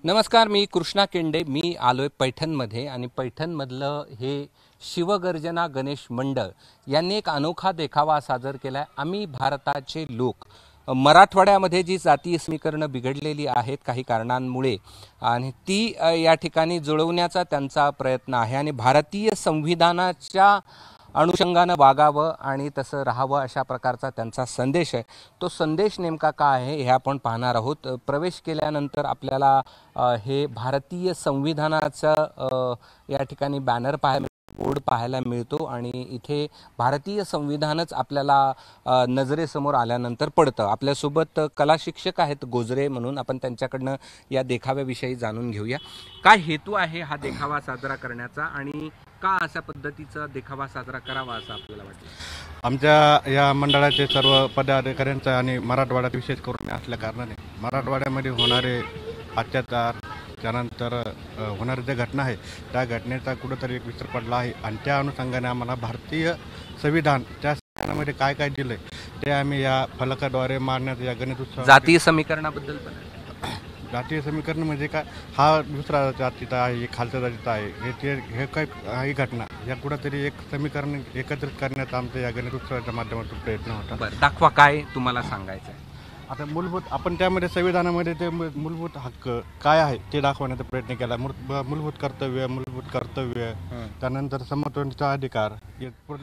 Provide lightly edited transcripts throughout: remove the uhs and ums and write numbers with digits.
नमस्कार, मी कृष्णा केंडे. मी आलोय पैठणमध्ये आणि पैठणमधलं हे शिवगर्जना गणेश मंडळ यांनी एक अनोखा देखावा सादर केला आहे. आम्ही भारताचे लोक मराठवाड्यामध्ये जी जातीय समीकरणं बिघडलेली आहेत काही कारणांमुळे आणि ती या ठिकाणी जुळवण्याचा त्यांचा प्रयत्न आहे आणि भारतीय संविधानाच्या अनुषंगानं वागावं आणि तसं राहावं अशा प्रकारचा त्यांचा संदेश आहे. तो संदेश नेमका काय आहे हे आपण पाहणार आहोत. प्रवेश केल्यानंतर आपल्याला हे भारतीय संविधानाचं या ठिकाणी बॅनर बोर्ड पाहायला मिळतो आणि इथे भारतीय संविधानच आपल्याला नजरेसमोर आल्यानंतर पडतं. आपल्यासोबत कला शिक्षक आहेत गोजरे म्हणून, आपण त्यांच्याकडनं या देखाव्याविषयी जाणून घेऊया. काय हेतू आहे हा देखावा साजरा करण्याचा आणि का अशा पद्धतीचा देखावा साजरा करावा असं आपल्याला वाटतं? आमच्या या मंडळाचे सर्व पदाधिकाऱ्यांचा आणि मराठवाड्यात विशेष करून असल्या कारणाने मराठवाड्यामध्ये होणारे अत्याचार, त्यानंतर होणाऱ्या ज्या घटना आहे त्या घटनेचा कुठंतरी एक विसर पडला आहे आणि त्या अनुषंगाने आम्हाला भारतीय संविधान त्या संविधानामध्ये काय काय दिलं आहे ते आम्ही या फलकाद्वारे मांडण्यात या गणेशोत्सव. जातीय समीकरणाबद्दल पण जातीय समीकरण म्हणजे काय, हा दुसरा जातीचा आहे, हे खालच्या जातीचा आहे, हे काय ही घटना या कुठंतरी एक समीकरण एकत्रित करण्याचा आमच्या या गणेशोत्सवाच्या माध्यमातून प्रयत्न होता. बरं, दाखवा काय तुम्हाला सांगायचं आहे. आता मूलभूत आपण त्यामध्ये संविधानामध्ये ते मूलभूत हक्क काय आहे ते दाखवण्याचा प्रयत्न केला. मूलभूत कर्तव्य त्यानंतर समत्वाचा अधिकार.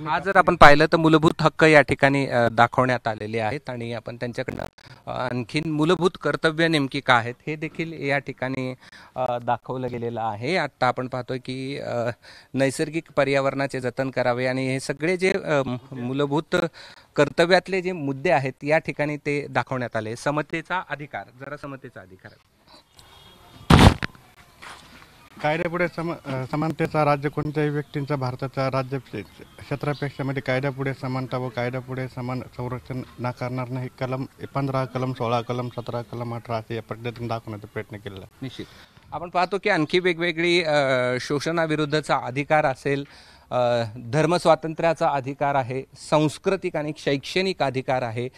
हा जर आपण पाहिलं तर मूलभूत हक्क या ठिकाणी दाखवण्यात आलेले आहेत आणि आपण त्यांच्याकडनं आणखीन मूलभूत कर्तव्य नेमकी काय आहेत हे देखील या ठिकाणी दाखवलं गेलेलं आहे. आता आपण पाहतोय की नैसर्गिक पर्यावरणाचे जतन करावे आणि हे सगळे जे मूलभूत कर्तव्यातले जे मुद्दे आहेत या ठिकाणी ते दाखवण्यात आले. समतेचा अधिकार, जरा समतेचा अधिकार कायद्यापुढे समानतेचा राज्य कोणत्याही व्यक्तींचा भारताच्या राज्य क्षेत्रापेक्षा मध्ये कायद्यापुढे समानता व कायद्यापुढे समान संरक्षण नाकारणार नाही. कलम 15, कलम 16, कलम 17, कलम 18 असे या पद्धतीने दाखवण्याचा प्रयत्न केला. निश्चित आपण पाहतो की आणखी वेगवेगळी शोषणाविरुद्धचा अधिकार असेल, धर्मस्वातंत्र्याचा अधिकार आहे, सांस्कृतिक आणि शैक्षणिक अधिकार आहे.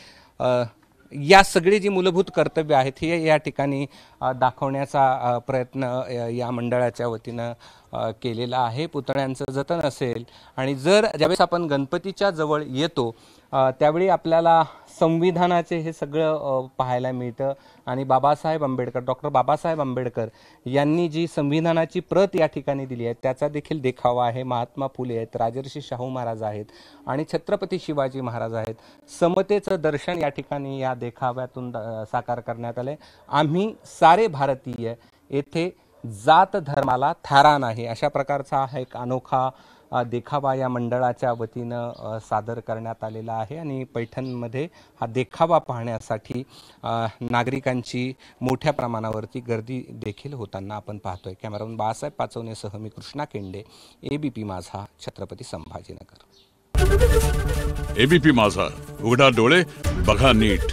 या सगळी जी मूलभूत कर्तव्य आहेत हे या ठिकाणी दाखवण्याचा प्रयत्न या मंडळाच्या वतीनं केलेला आहे. पुतळ्यांचं जतन असेल आणि जर ज्यावेळेस आपण गणपतीच्या जवळ येतो त्यावेळी आपल्याला संविधानाचे हे सगळं पाहायला मिळतं आणि डॉक्टर बाबासाहेब आंबेडकर यांनी जी संविधानाची प्रत या ठिकाणी दिली आहे त्याचा देखील देखावा आहे. महात्मा फुले आहेत, राजर्षी शाहू महाराज आहेत आणि छत्रपती शिवाजी महाराज आहेत. समतेचं दर्शन या ठिकाणी या देखाव्यातून साकार करण्यात आले. आम्ही सारे भारतीय, येथे जात धर्माला थारा नाही, अशा प्रकारचा हा एक अनोखा देखावा या मंडळाच्या वतीनं सादर करण्यात आलेला आहे आणि पैठणमध्ये हा देखावा पाहण्यासाठी नागरिकांची मोठ्या प्रमाणावरती गर्दी देखील होताना आपण पाहतोय. कॅमेरामन बाळासाहेब पाचवणेसह मी कृष्णा केंडे, एबीपी माझा, छत्रपती संभाजीनगर. एबीपी माझा, उघडा डोळे बघा नीट.